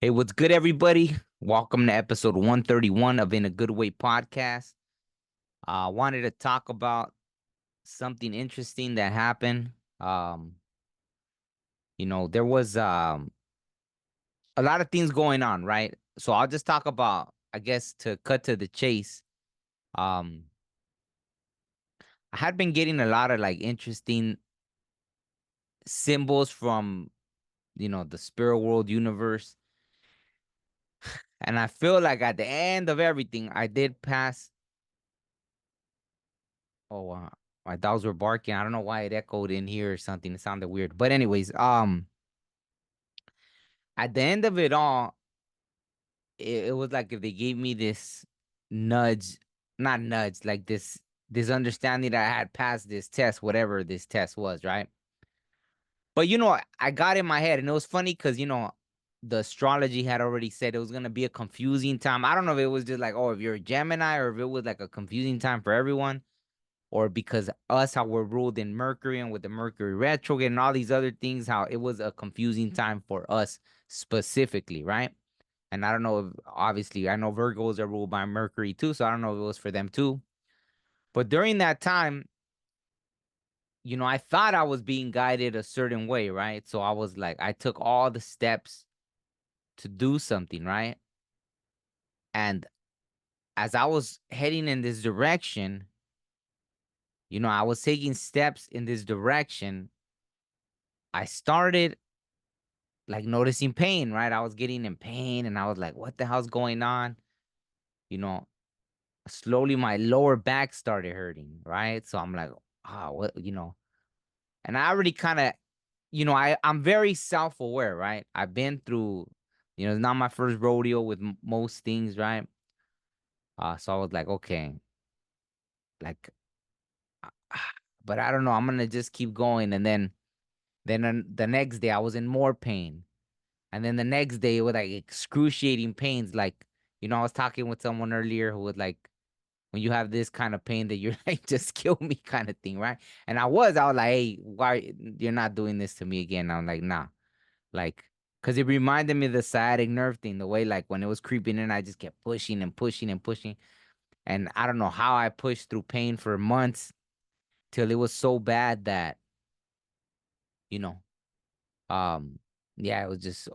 Hey, what's good, everybody? Welcome to episode 131 of In a Good Way podcast. I wanted to talk about something interesting that happened. Um, there was a lot of things going on, right? So I'll just talk about, I guess, to cut to the chase. Um, I had been getting a lot of like interesting symbols from, the spirit world universe. And I feel like at the end of everything, I did pass. Oh, my dogs were barking. I don't know why it echoed in here or something. It sounded weird. But anyways, at the end of it all, it was like if they gave me this nudge, not nudge, like this understanding that I had passed this test, whatever this test was, right? But I got in my head, and it was funny because the astrology had already said it was gonna be a confusing time. I don't know if it was just like, oh, if you're a Gemini, or if it was like a confusing time for everyone, or because us how we're ruled in Mercury and with the Mercury retrograde and all these other things, how it was a confusing time for us specifically, right? And I don't know if obviously I know Virgos are ruled by Mercury too, so I don't know if it was for them too. But during that time, I thought I was being guided a certain way, right? So I was like, I took all the steps to do something, right? And as I was heading in this direction, I was taking steps in this direction. I started like noticing pain, right? I was getting in pain and I was like, what the hell's going on? You know, Slowly my lower back started hurting, right? So I'm like, what? And I already kind of, I'm very self-aware, right? I've been through, it's not my first rodeo with most things, right? So I was like, okay, like, but I don't know, I'm gonna just keep going. And then the next day I was in more pain. And then the next day, with like excruciating pains, like, I was talking with someone earlier who was like, when you have this kind of pain that you're like, just kill me kind of thing, right? And I was like, hey, why you're not doing this to me again? I'm like, nah, like, because it reminded me of the sciatic nerve thing, the way like when it was creeping in, I just kept pushing and pushing and pushing. And I don't know how I pushed through pain for months till it was so bad that, you know, um, yeah, it was just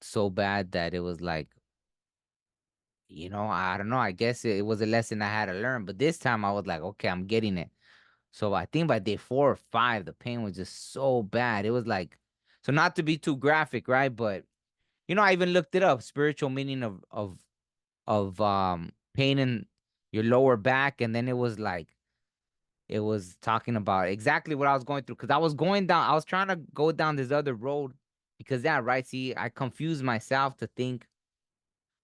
so bad that it was like, I don't know. I guess it was a lesson I had to learn. But this time I was like, okay, I'm getting it. So I think by day 4 or 5, the pain was just so bad. It was like, so not to be too graphic, right? But I even looked it up, spiritual meaning of pain in your lower back, and then it was talking about exactly what I was going through. Because I was going down, I was trying to go down this other road because yeah, right. See, I confused myself to think.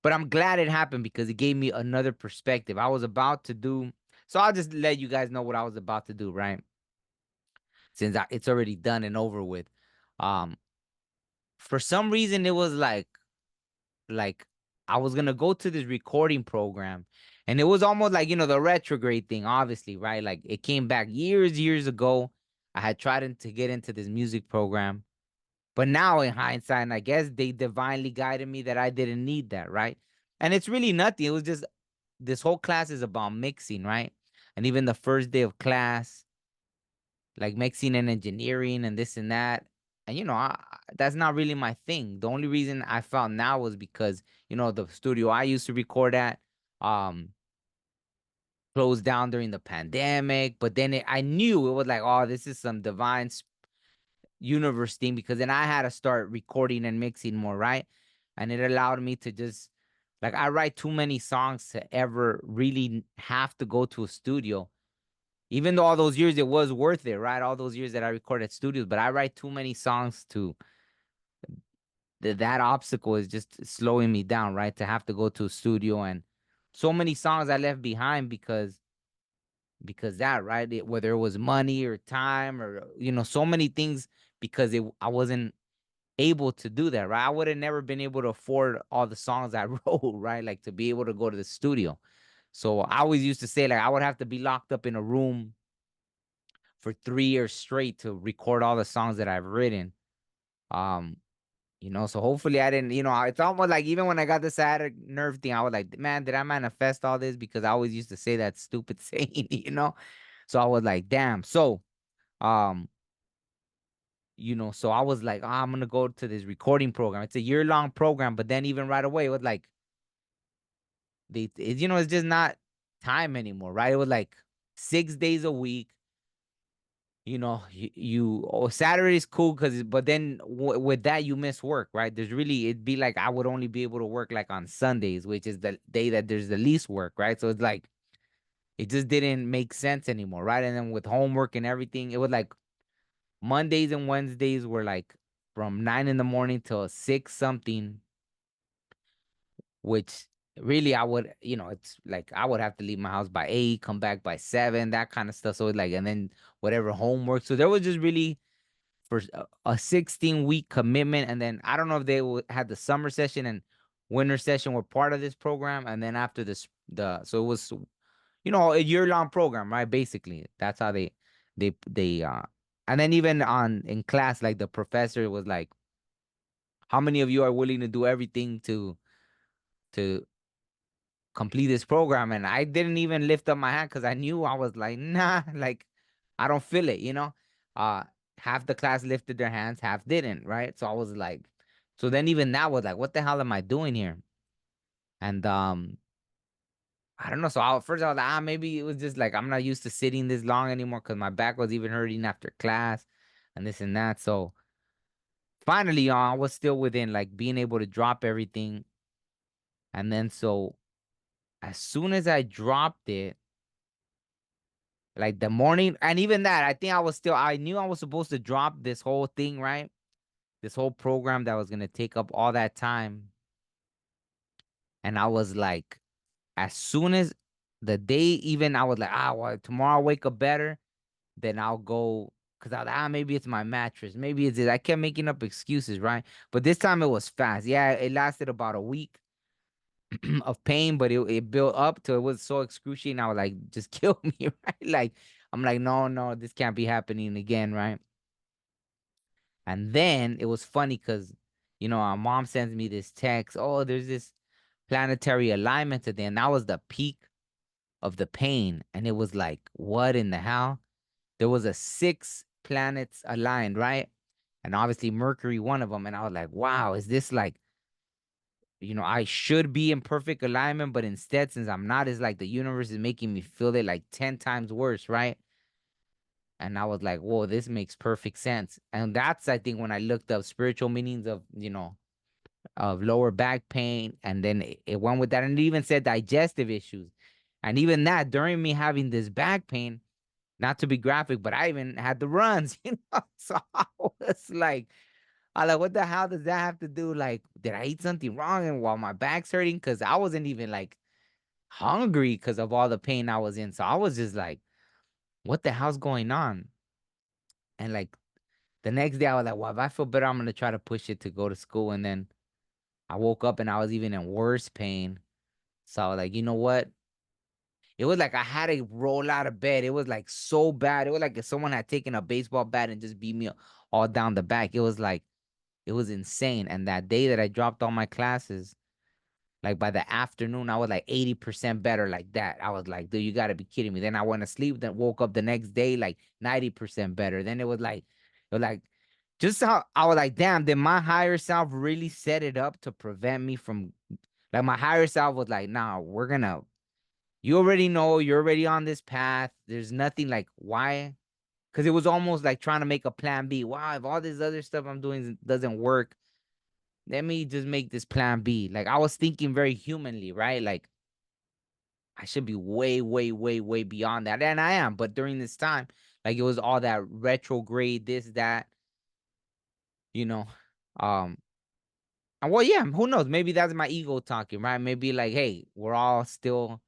But I'm glad it happened because it gave me another perspective. I was about to do, so I'll just let you guys know what I was about to do, right? Since it's already done and over with. Um, for some reason, it was like I was gonna go to this recording program, and it was almost like the retrograde thing, obviously, right? Like it came back years ago. I had tried to get into this music program, but now in hindsight, and I guess they divinely guided me that I didn't need that, right? And it's really nothing. It was just this whole class is about mixing, right? And even the first day of class, like mixing and engineering and this and that. And that's not really my thing. The only reason I found now was because the studio I used to record at um closed down during the pandemic. But then I knew it was like, oh, this is some divine universe thing, because then I had to start recording and mixing more, right? And it allowed me to just, like, I write too many songs to ever really have to go to a studio. Even though all those years it was worth it, right? All those years that I recorded at studios, but I write too many songs to that obstacle is just slowing me down, right? To have to go to a studio, and so many songs I left behind because that, right? Whether it was money or time or so many things, because I wasn't able to do that, right? I would have never been able to afford all the songs I wrote, right? Like to be able to go to the studio. So I always used to say, like, I would have to be locked up in a room for 3 years straight to record all the songs that I've written. Um, So hopefully I didn't, it's almost like even when I got the sciatic nerve thing, I was like, man, did I manifest all this? Because I always used to say that stupid saying. So I was like, damn. So, um, so I was like, I'm gonna go to this recording program. It's a year-long program, but then even right away, it was like it's just not time anymore, right? It was like 6 days a week. Saturday is cool but then with that you miss work, right? It'd be like I would only be able to work like on Sundays, which is the day that there's the least work, right? So it's like it just didn't make sense anymore, right? And then with homework and everything, it was like Mondays and Wednesdays were like from 9 in the morning till 6 something, which really I would, it's like I would have to leave my house by 8, come back by 7, that kind of stuff. So it's like, and then whatever homework. So there was just really for a 16-week commitment. And then I don't know if had the summer session and winter session were part of this program. And then after so it was, a year-long program, right? Basically, that's how and then even in class, like the professor was like, how many of you are willing to do everything to complete this program? And I didn't even lift up my hand because I knew I was like, nah, like I don't feel it. Uh Half the class lifted their hands, half didn't, right? So I was like, so then even that was like, what the hell am I doing here? And I don't know. So at first I was like, maybe it was just like I'm not used to sitting this long anymore because my back was even hurting after class and this and that. So finally, I was still within like being able to drop everything. And then so as soon as I dropped it, like the morning, and even that, I knew I was supposed to drop this whole thing, right? This whole program that was gonna take up all that time. And I was like, as soon as the day, even I was like, well, tomorrow I'll wake up better, then I'll go. Cause I was like, maybe it's my mattress, maybe it's it. I kept making up excuses, right? But this time it was fast. Yeah, it lasted about a week of pain, but it built up till it was so excruciating. I was like, just kill me, right? Like, I'm like, no, no, this can't be happening again, right? And then it was funny because, our mom sends me this text. Oh, there's this planetary alignment today. And that was the peak of the pain. And it was like, what in the hell? There was a 6 planets aligned, right? And obviously Mercury, one of them. And I was like, wow, is this like, I should be in perfect alignment, but instead, since I'm not, it's like the universe is making me feel it like 10 times worse, right? And I was like, whoa, this makes perfect sense. And that's, I think, when I looked up spiritual meanings of lower back pain. And then it went with that. And it even said digestive issues. And even that, during me having this back pain, not to be graphic, but I even had the runs, So I like, what the hell does that have to do? Like, did I eat something wrong and while my back's hurting? Because I wasn't even like hungry because of all the pain I was in. So I was just like, what the hell's going on? And like the next day, I was like, well, if I feel better, I'm gonna try to push it to go to school. And then I woke up and I was even in worse pain. So I was like, you know what? It was like I had to roll out of bed. It was like so bad. It was like if someone had taken a baseball bat and just beat me all down the back. It was like it was insane. And that day that I dropped all my classes, like by the afternoon, I was like 80% better like that. I was like, dude, you gotta be kidding me. Then I went to sleep, then woke up the next day like 90% better. Then it was like just how I was like, damn, did my higher self really set it up to prevent me from like my higher self was like, nah, you already know, you're already on this path. There's nothing like why? Because it was almost like trying to make a plan B. Wow, if all this other stuff I'm doing doesn't work, let me just make this plan B. Like I was thinking very humanly, right? Like I should be way, way, way, way beyond that. And I am, but during this time, like it was all that retrograde, this, that, you know. Um, and well, yeah, who knows? Maybe that's my ego talking, right? Maybe like, hey, we're all still,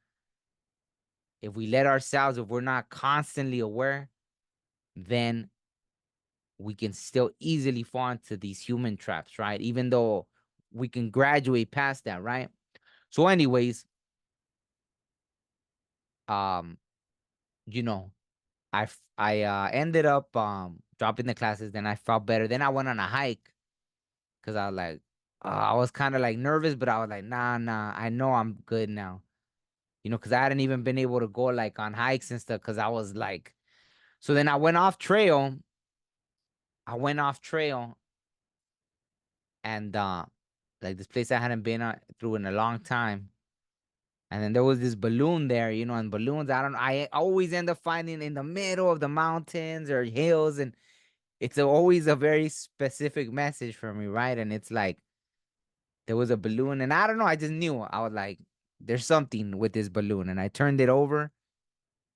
if we let ourselves, if we're not constantly aware, then we can still easily fall into these human traps, right? Even though we can graduate past that, right? So, anyways, um, you know, I ended up dropping the classes. Then I felt better. Then I went on a hike because I was like, I was kind of like nervous, but I was like, nah, nah, I know I'm good now. Because I hadn't even been able to go like on hikes and stuff because I was like, so then I went off trail. I went off trail and like this place I hadn't been through in a long time. And then there was this balloon there, and balloons, I don't know. I always end up finding in the middle of the mountains or hills, and it's always a very specific message for me, right? And it's like there was a balloon, and I don't know, I just knew. I was like, there's something with this balloon. And I turned it over,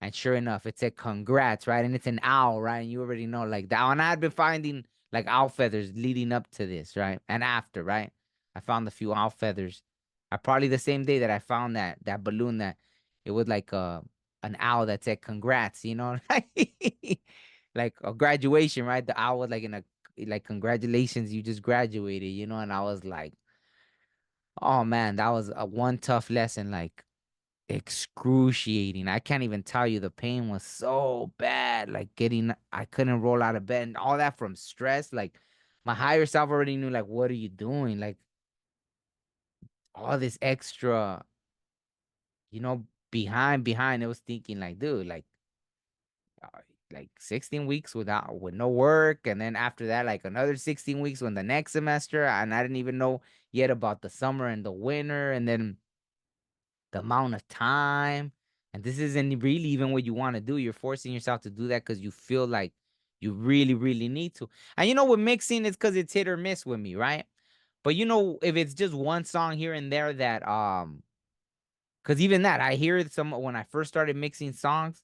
and sure enough, it said congrats, right? And it's an owl, right? And you already know, like that. And I had been finding like owl feathers leading up to this, right? And after, right? I found a few owl feathers. I probably the same day that I found that balloon that it was like an owl that said congrats, like a graduation, right? The owl was like in a like congratulations, you just graduated, and I was like, oh man, that was a one tough lesson, like excruciating. I can't even tell you the pain was so bad. Like I couldn't roll out of bed and all that from stress. Like my higher self already knew, like, what are you doing? Like all this extra, you know, behind. It was thinking like, dude, uh, like 16 weeks with no work, and then after that, like another 16 weeks when the next semester, and I didn't even know yet about the summer and the winter, and then the amount of time. And this isn't really even what you want to do. You're forcing yourself to do that because you feel like you really, really need to. And with mixing, it's because it's hit or miss with me, right? But if it's just one song here and there that because even that I hear some when I first started mixing songs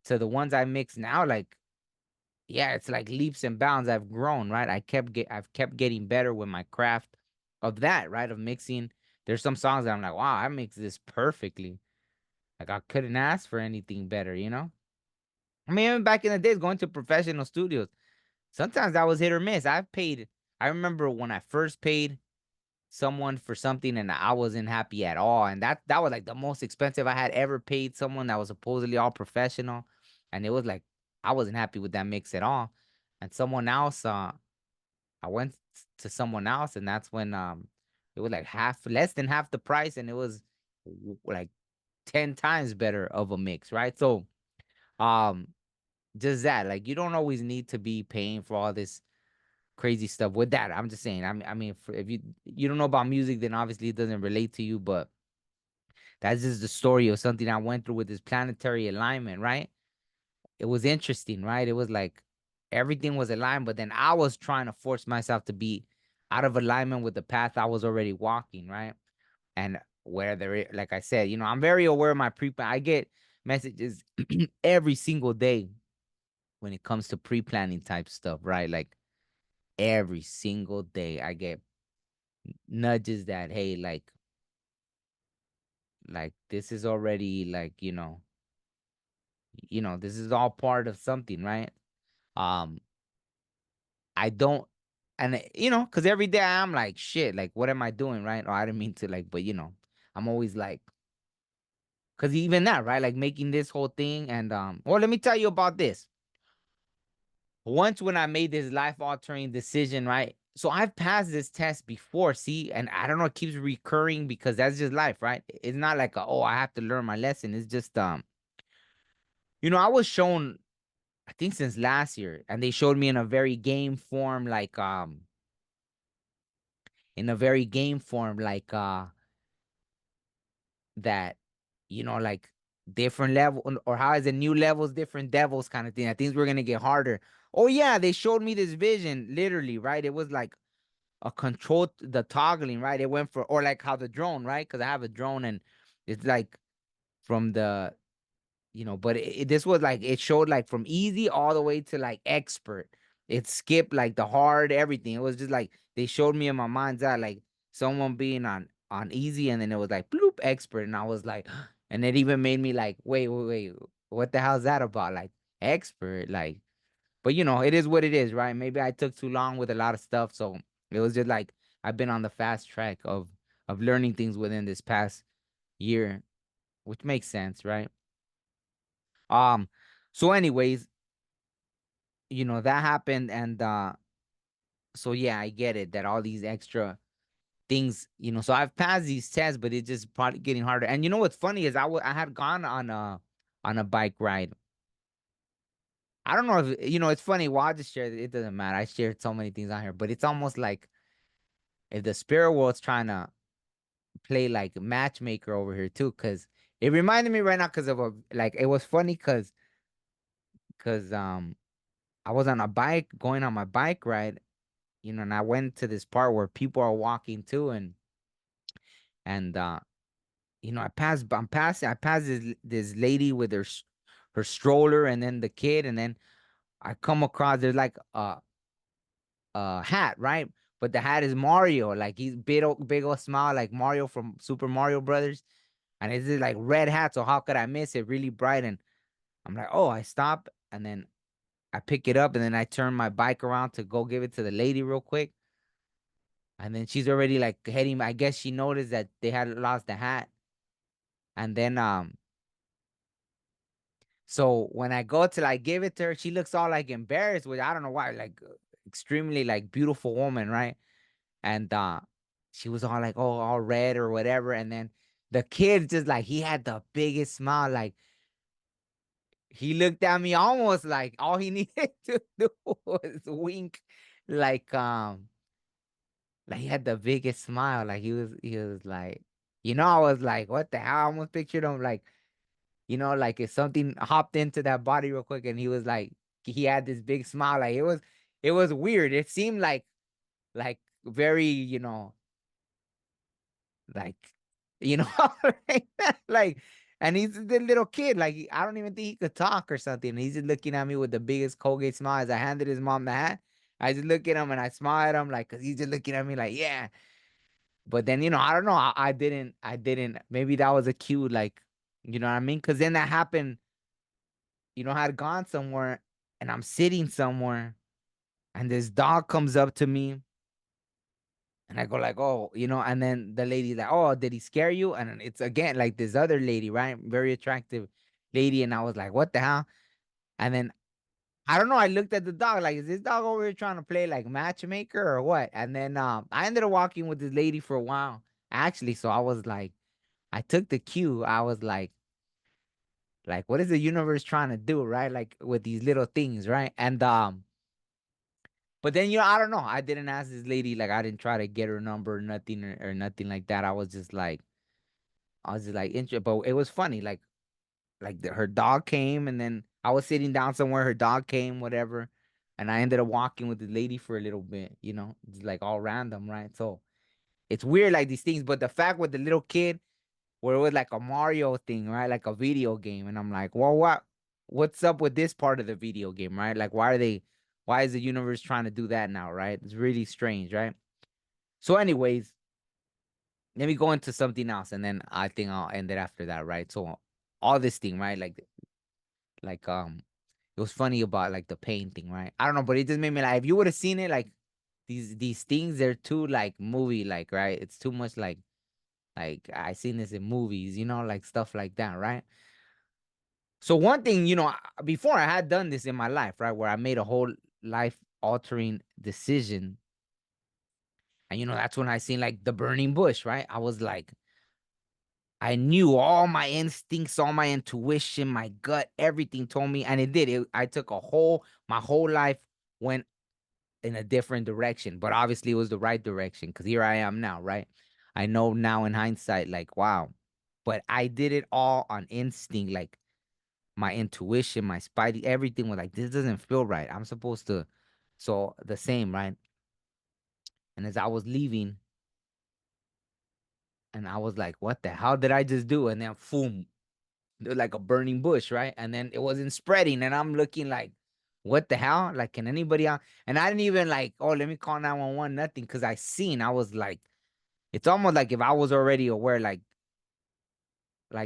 to the ones I mix now, like yeah, it's like leaps and bounds. I've grown, right? I've kept getting better with my craft of that, right? Of mixing. There's some songs that I'm like, wow, I mix this perfectly. Like I couldn't ask for anything better. I mean, even back in the days, going to professional studios, sometimes that was hit or miss. I remember when I first paid someone for something and I wasn't happy at all. And that was like the most expensive I had ever paid someone that was supposedly all professional. And it was like, I wasn't happy with that mix at all. And someone else, I went to someone else, and that's when, it was like less than half the price. And it was like 10 times better of a mix, right? So, um, just that, like, you don't always need to be paying for all this crazy stuff with that. I'm just saying. I mean, if you don't know about music, then obviously it doesn't relate to you. But that's just the story of something I went through with this planetary alignment, right? It was interesting, right? It was like everything was aligned, but then I was trying to force myself to be out of alignment with the path I was already walking, right? And where like I said, I'm very aware of my pre-plan. I get messages every single day when it comes to pre-planning type stuff, right? Like every single day I get nudges that, hey, like this is already like, this is all part of something, right? Um, I don't, and because every day I'm like, shit, like what am I doing, right? Or I didn't mean to, like, but I'm always like, because even that, right? Like making this whole thing, and well, let me tell you about this. Once when I made this life altering decision, right? So I've passed this test before, see, and I don't know, it keeps recurring because that's just life, right? It's not like oh, I have to learn my lesson. It's just I was shown, I think since last year, and they showed me in a very game form, like that, like different level or how is it new levels, different devils kind of thing. I think we're gonna get harder. Oh yeah, they showed me this vision, literally, right? It was like a control the toggling, right? It went for or like how the drone, right? Because I have a drone and it's like from the but this was like it showed like from easy all the way to like expert. It skipped like the hard everything. It was just like they showed me in my mind's eye like someone being on easy, and then it was like bloop expert, and I was like, and it even made me like wait, what the hell is that about? Like expert, like, but it is what it is, right? Maybe I took too long with a lot of stuff, so it was just like I've been on the fast track of learning things within this past year, which makes sense, right? Um, so anyways, that happened, and So yeah, I get it that all these extra things, so I've passed these tests, but it's just probably getting harder. And you know what's funny is I had gone on a bike ride. I don't know if it's funny. Well, I'll just share it. It doesn't matter. I shared so many things on here, but it's almost like if the spirit world's trying to play like matchmaker over here too, because it reminded me right now because of like it was funny because I was on a bike going on my bike ride, and I went to this part where people are walking too, and I passed this lady with her stroller and then the kid, and then I come across there's like a hat, right? But the hat is Mario, like he's big old smile like Mario from Super Mario Brothers, and it's this like red hat. So how could I miss it? Really bright, and I'm like, oh, I stop, and then I pick it up, and then I turn my bike around to go give it to the lady real quick, and then she's already like heading. I guess she noticed that they had lost the hat, and then so when I go to like give it to her, she looks all like embarrassed, which I don't know why, like extremely like beautiful woman, right? And she was all like, oh, all red or whatever. And then the kid just like he had the biggest smile, like he looked at me almost like all he needed to do was wink, like like he had the biggest smile, like he was like, I was like, what the hell? I almost pictured him like, like if something hopped into that body real quick, and he was like, he had this big smile, like it was weird. It seemed like very, like, you know, like, like, and he's the little kid, like I don't even think he could talk or something. And he's just looking at me with the biggest Colgate smile. As I handed his mom the hat, I just look at him and I smile at him, like, cause he's just looking at me like, yeah. But then, I don't know. I didn't. Maybe that was a cue, like, you know what I mean? Cause then that happened. I had gone somewhere and I'm sitting somewhere and this dog comes up to me and I go like, oh, and then the lady like, oh, did he scare you? And then it's again like this other lady, right? Very attractive lady. And I was like, what the hell? And then I don't know. I looked at the dog like, is this dog over here trying to play like matchmaker or what? And then I ended up walking with this lady for a while, actually. So I was like, I took the cue. I was like, what is the universe trying to do, right? Like with these little things, right? And but then I don't know. I didn't ask this lady, like I didn't try to get her number, nothing or nothing like that. I was just like but it was funny, like her dog came, and then I was sitting down somewhere, her dog came, whatever, and I ended up walking with the lady for a little bit, just like all random, right? So it's weird, like these things, but the fact with the little kid, where it was like a Mario thing, right? Like a video game. And I'm like, well, what's up with this part of the video game, right? Like, why is the universe trying to do that now, right? It's really strange, right? So, anyways, let me go into something else, and then I think I'll end it after that, right? So, all this thing, right? Like, it was funny about like the pain thing, right? I don't know, but it just made me like, if you would have seen it, like these things, they're too like movie like, right? It's too much like I seen this in movies, like stuff like that, right? So one thing, before I had done this in my life, right, where I made a whole life altering decision, and that's when I seen like the burning bush, right? I was like, I knew all my instincts, all my intuition, my gut, everything told me, and it did. I took my whole life went in a different direction, but obviously it was the right direction because here I am now, right? I know now in hindsight, like, wow, but I did it all on instinct, like my intuition, my spidey, everything was like, this doesn't feel right. I'm supposed to. So the same, right? And as I was leaving, and I was like, what the hell did I just do? And then, boom, there was like a burning bush, right? And then it wasn't spreading. And I'm looking like, what the hell? Like, can anybody out? And I didn't even like, oh, let me call 911, nothing. Cause I was like, it's almost like if I was already aware, like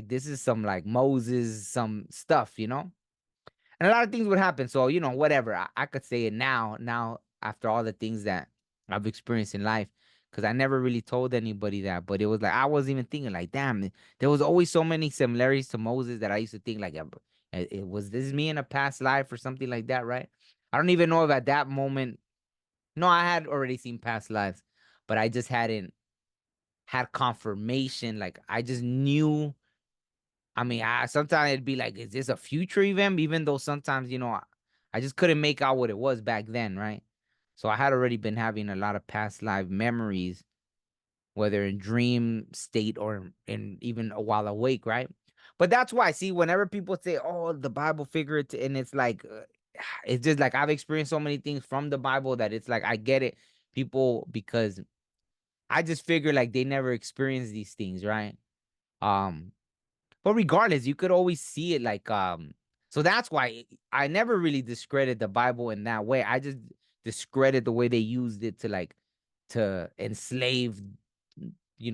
this is some like Moses, some stuff, and a lot of things would happen. So, whatever. I could say it now after all the things that I've experienced in life. Cause I never really told anybody that, but it was like I wasn't even thinking like, damn, there was always so many similarities to Moses that I used to think like, it was this me in a past life or something like that, right? I don't even know if at that moment, No, I had already seen past lives, but I just hadn't had confirmation. Like I just knew. I mean, I sometimes it'd be like, is this a future event? Even though sometimes, I just couldn't make out what it was back then, right? So I had already been having a lot of past life memories, whether in dream state or in even a while awake, right? But that's why, see, whenever people say, "Oh, the Bible figure it," and it's like, it's just like I've experienced so many things from the Bible that it's like I get it, people, because I just figure like they never experienced these things, right? Um, but regardless, you could always see it like so that's why I never really discredit the Bible in that way. I just discredit the way they used it to like to enslave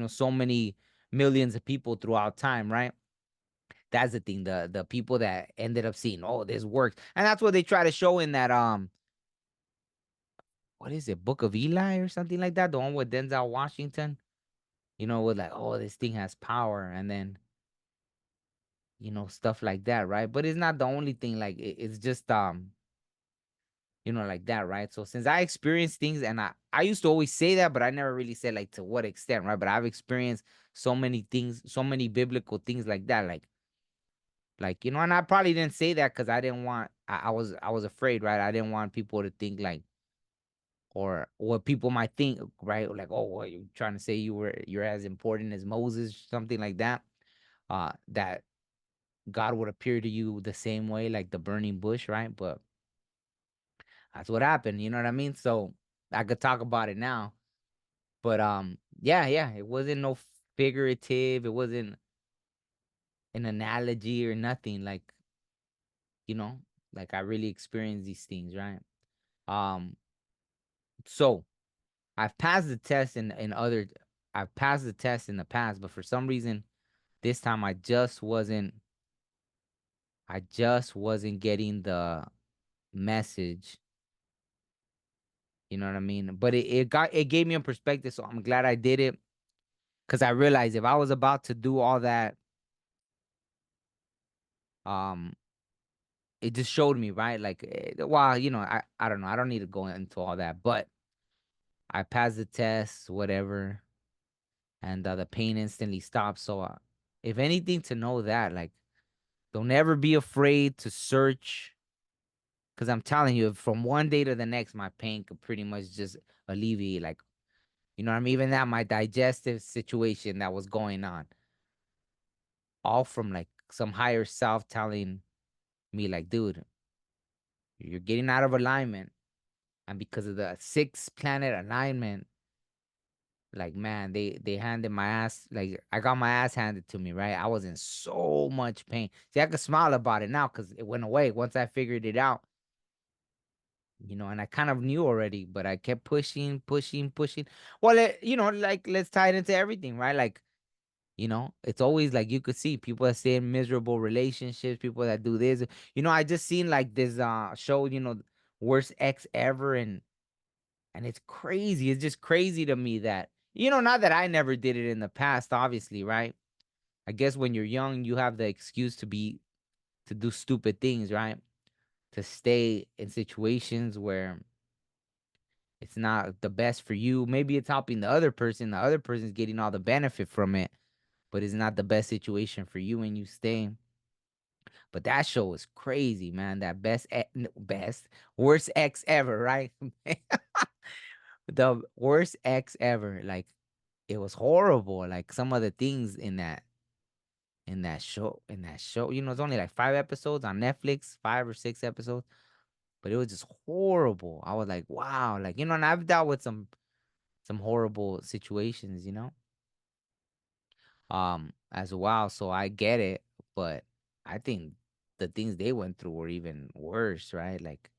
so many millions of people throughout time, right? That's the thing. The people that ended up seeing, oh, this works. And that's what they try to show in that what is it, Book of Eli or something like that? The one with Denzel Washington, with like, oh, this thing has power, and then stuff like that, right? But it's not the only thing. Like it's just like that, right? So since I experienced things, and I used to always say that, but I never really said like to what extent, right? But I've experienced so many things, so many biblical things like that, like and I probably didn't say that because I didn't want. I was afraid, right? I didn't want people to think like, or what people might think, right? Like, oh, what you trying to say you're as important as Moses, something like that. That God would appear to you the same way, like the burning bush, right? But that's what happened. You know what I mean? So I could talk about it now. But yeah, yeah, it wasn't no figurative. It wasn't an analogy or nothing. You know, like I really experienced these things, right? Um, so I've passed the test in other. I've passed the test in the past, but for some reason, this time I just wasn't getting the message. You know what I mean? But it gave me a perspective, so I'm glad I did it. Because I realized if I was about to do all that, um, it just showed me, right? Like, well, I don't know. I don't need to go into all that, but I passed the test, whatever, and the pain instantly stopped. So, if anything, to know that, like, don't ever be afraid to search. Because I'm telling you, from one day to the next, my pain could pretty much just alleviate. Like, what I mean? Even that, my digestive situation that was going on, all from like some higher self telling me, like, dude, you're getting out of alignment. And because of the six planet alignment, like man, they handed my ass, like I got my ass handed to me, right? I was in so much pain. See, I could smile about it now because it went away once I figured it out. And I kind of knew already, but I kept pushing, pushing, pushing. Well, like let's tie it into everything, right? Like, it's always like you could see people that stay in miserable relationships, people that do this. I just seen like this show, worst ex ever, and it's crazy. It's just crazy to me that, not that I never did it in the past, obviously, right? I guess when you're young, you have the excuse to do stupid things, right? To stay in situations where it's not the best for you. Maybe it's helping the other person's getting all the benefit from it, but it's not the best situation for you and you stay. But that show was crazy, man. That best, worst ex ever, right? The worst ex ever. Like it was horrible. Like some of the things in that show. It's only like 5 episodes on Netflix, 5 or 6 episodes, but it was just horrible. I was like, wow, like and I've dealt with some horrible situations, as well. So I get it, but I think the things they went through were even worse, right? Like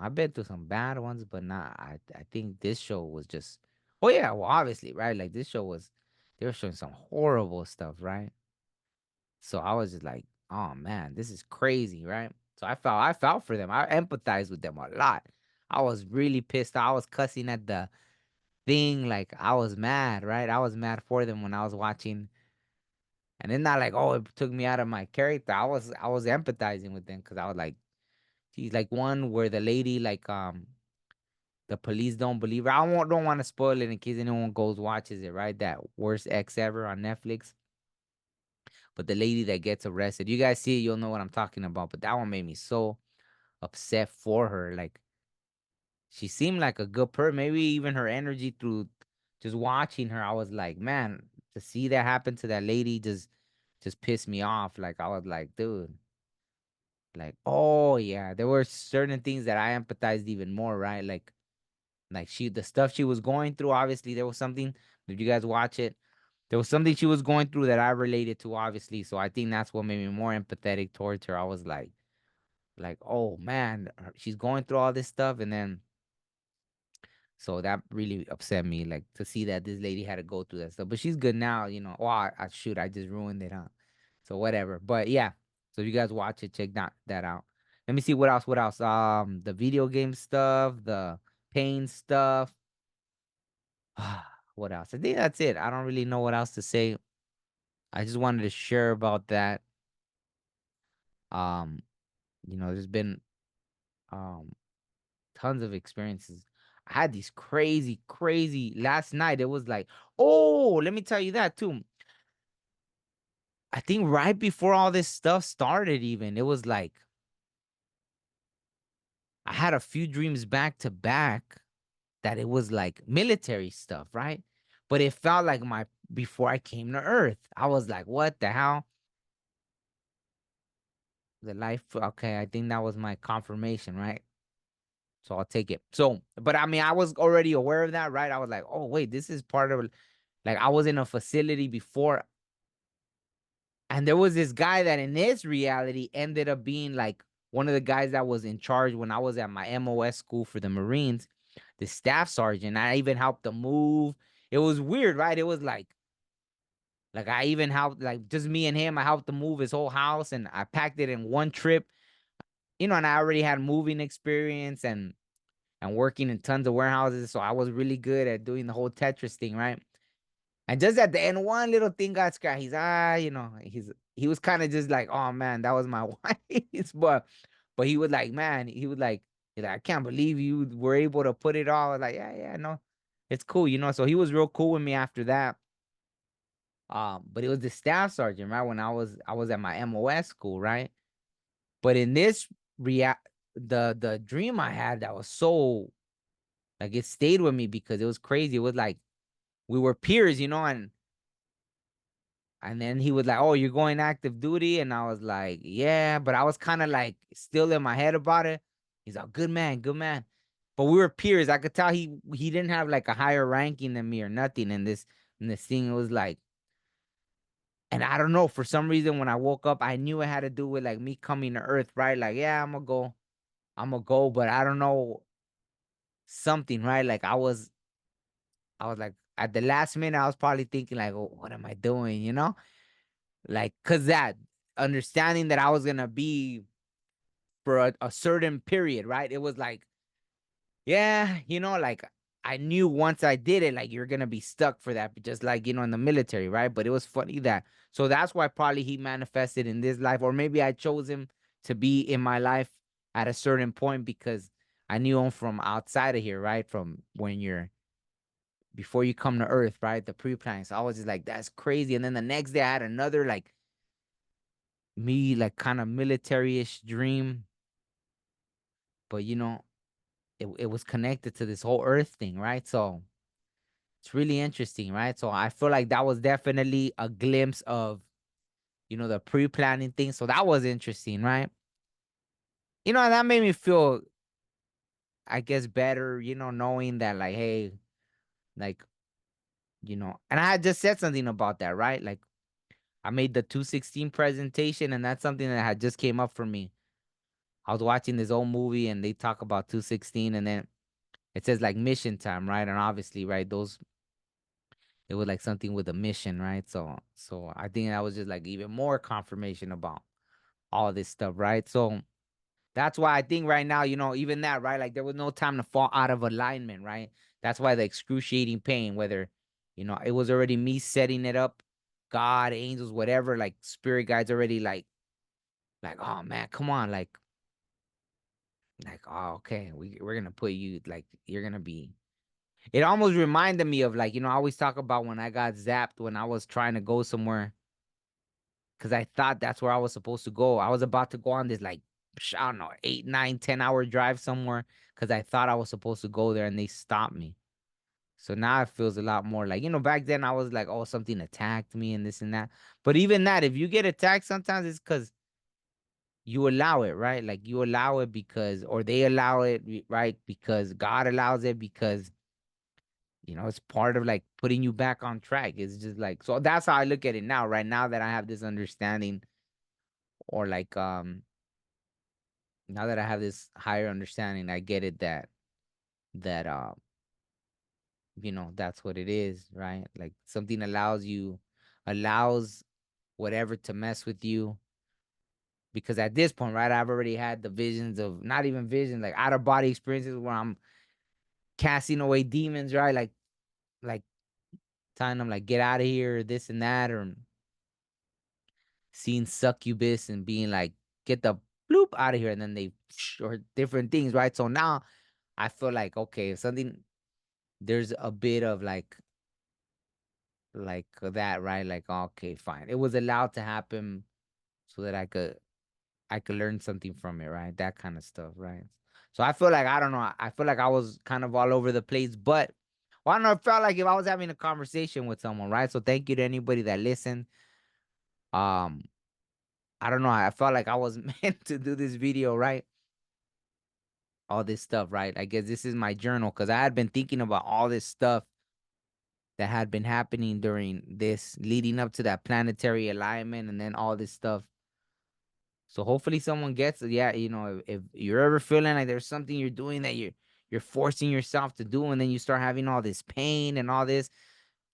I've been through some bad ones, but not. I think this show was just. Oh yeah, well obviously, right? Like this show was, they were showing some horrible stuff, right? So I was just like, oh man, this is crazy, right? So I felt for them. I empathized with them a lot. I was really pissed. I was cussing at the thing, like I was mad, right? I was mad for them when I was watching, and it's not like, oh, it took me out of my character. I was empathizing with them because I was like, geez, like one where the lady like The police don't believe her. Don't want to spoil it in case anyone goes watches it, right? That worst ex ever on Netflix. But the lady that gets arrested, you guys see it, you'll know what I'm talking about. But that one made me so upset for her. Like she seemed like a good person. Maybe even her energy through just watching her, I was like, man, to see that happen to that lady just pissed me off. Like I was like, dude, like, oh yeah, there were certain things that I empathized even more, right? Like the stuff she was going through, obviously there was something, if you guys watch it, there was something she was going through that I related to, obviously. So I think that's what made me more empathetic towards her. I was like, oh man, she's going through all this stuff, and then so that really upset me, like to see that this lady had to go through that stuff. But she's good now, you know. Oh, shoot, I just ruined it, huh? So whatever. But yeah, so if you guys watch it, check that out. Let me see what else. What else? The video game stuff, the pain stuff. What else? I think that's it. I don't really know what else to say. I just wanted to share about that. Um, there's been um tons of experiences. I had these crazy, crazy last night. It was like, oh, let me tell you that too. I think right before all this stuff started, even it was like I had a few dreams back to back that it was like military stuff, right? But it felt like my before I came to Earth. I was like, what the hell? The life. Okay, I think that was my confirmation, right? So I'll take it. So, but I mean, I was already aware of that, right? I was like, oh, wait, this is part of like I was in a facility before. And there was this guy that in this reality ended up being like one of the guys that was in charge when I was at my MOS school for the Marines, the staff sergeant. I even helped him move. It was weird, right? It was like I even helped, like just me and him. I helped him move his whole house, and I packed it in one trip. And I already had moving experience and working in tons of warehouses, so I was really good at doing the whole Tetris thing, right? And just at the end, one little thing got scratched. He was kind of just like, oh man, that was my wife's, but he was like, man, he's like, I can't believe you were able to put it all. I was like, yeah, yeah, no, it's cool. So he was real cool with me after that. But it was the staff sergeant, right? When I was at my MOS school, right? But in this react the dream I had that was so like it stayed with me because it was crazy. It was like we were peers, and then he was like, "Oh, you're going active duty," and I was like, "Yeah," but I was kind of like still in my head about it. He's like, "Good man, good man," but we were peers. I could tell he didn't have like a higher ranking than me or nothing. In this thing, it was like, and I don't know, for some reason when I woke up, I knew it had to do with like me coming to Earth, right? Like, yeah, I'm gonna go, but I don't know something, right? Like I was like at the last minute, I was probably thinking like, oh, what am I doing? Like, cause that understanding that I was gonna be for a certain period, right? It was like, yeah, like I knew once I did it, like you're gonna be stuck for that, just like in the military, right? But it was funny that, so that's why probably he manifested in this life, or maybe I chose him to be in my life at a certain point because I knew him from outside of here, right? From when you're before you come to Earth, right? The pre-planning. So I was just like, that's crazy. And then the next day I had another like me like kind of military-ish dream, but it was connected to this whole Earth thing, right? So it's really interesting, right? So I feel like that was definitely a glimpse of the pre-planning thing. So that was interesting, right? That made me feel, I guess, better, knowing that like, hey, like, and I had just said something about that, right? Like I made the 216 presentation, and that's something that had just came up for me. I was watching this old movie and they talk about 216, and then it says like mission time, right? And obviously, right, those it was like something with a mission, right? So I think that was just like even more confirmation about all this stuff, right? So that's why I think right now, even that, right? Like there was no time to fall out of alignment, right? That's why the excruciating pain, whether, it was already me setting it up, God, angels, whatever, like spirit guides already like, oh man, come on, like Like, oh, okay, we're gonna put you like you're gonna be. It almost reminded me of like, I always talk about when I got zapped when I was trying to go somewhere because I thought that's where I was supposed to go. I was about to go on this like I don't know 8, 9, 10 hour drive somewhere because I thought I was supposed to go there and they stopped me. So now it feels a lot more like, back then I was like, oh, something attacked me and this and that. But even that, if you get attacked, sometimes it's because you allow it, right? Like you allow it because, or they allow it, right? Because God allows it because, it's part of like putting you back on track. It's just like, so that's how I look at it now, right? Now that I have this understanding or like, now that I have this higher understanding, I get it that that's what it is, right? Like something allows whatever to mess with you. Because at this point, right, I've already had the visions of not even visions, like out of body experiences where I'm casting away demons, right? Like telling them like get out of here, or this and that, or seeing succubus and being like, get the bloop out of here, and then they or different things, right? So now I feel like okay, if something there's a bit of like that, right? Like okay, fine. It was allowed to happen so that I could learn something from it, right? That kind of stuff, right? So I feel like I don't know. I feel like I was kind of all over the place, but well, I don't know. It felt like if I was having a conversation with someone, right? So thank you to anybody that listened. Um, I don't know. I felt like I was meant to do this video, right? All this stuff, right? I guess this is my journal because I had been thinking about all this stuff that had been happening during this leading up to that planetary alignment and then all this stuff. So hopefully someone gets it. Yeah, if you're ever feeling like there's something you're doing that you're forcing yourself to do and then you start having all this pain and all this,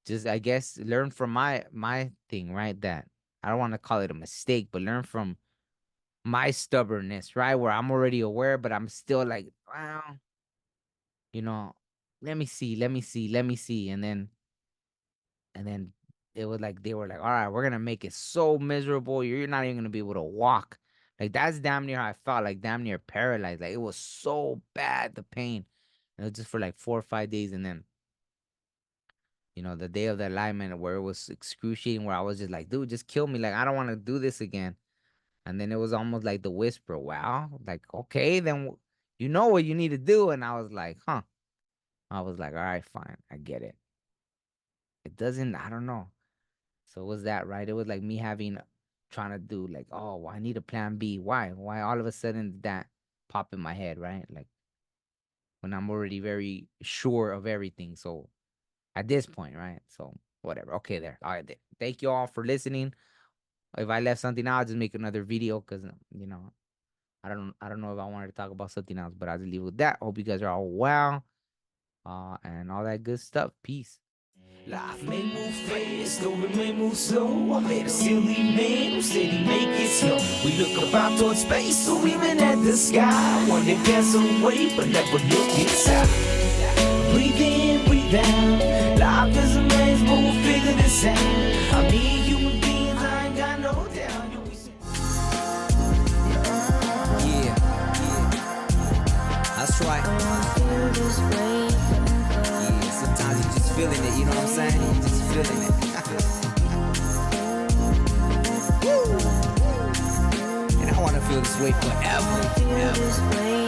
just I guess learn from my thing, right? That I don't want to call it a mistake, but learn from my stubbornness, right? Where I'm already aware, but I'm still like, well, you know, let me see. And then it was like they were like, all right, we're gonna make it so miserable. You're not even gonna be able to walk. Like that's damn near how I felt, like damn near paralyzed. Like it was so bad, the pain. And it was just for like 4 or 5 days, and then the day of the alignment where it was excruciating, where I was just like, dude, just kill me. Like I don't want to do this again. And then it was almost like the whisper, wow, like okay, then you know what you need to do. And I was like, huh. I was like, all right, fine, I get it. It doesn't, I don't know. So it was that, right? It was like me trying to do like, oh, well, I need a plan B. Why? Why all of a sudden did that pop in my head, right? Like when I'm already very sure of everything. So at this point, right? So whatever. Okay, there. All right. Thank you all for listening. If I left something out, I'll just make another video because I don't know if I wanted to talk about something else, but I'll just leave it with that. Hope you guys are all well. And all that good stuff. Peace. Life may move fast, story may move slow. I met a silly man who said he make it slow. We look up out towards space, or even at the sky. One that gets away, but never look inside. Breathe in, breathe out. Life is a maze, but we'll figure this out. I mean, human beings, I ain't got no doubt. Yeah, that's right. Yeah, sometimes you just feeling it, you know what I'm saying? You just feeling it. And I want to feel this way forever.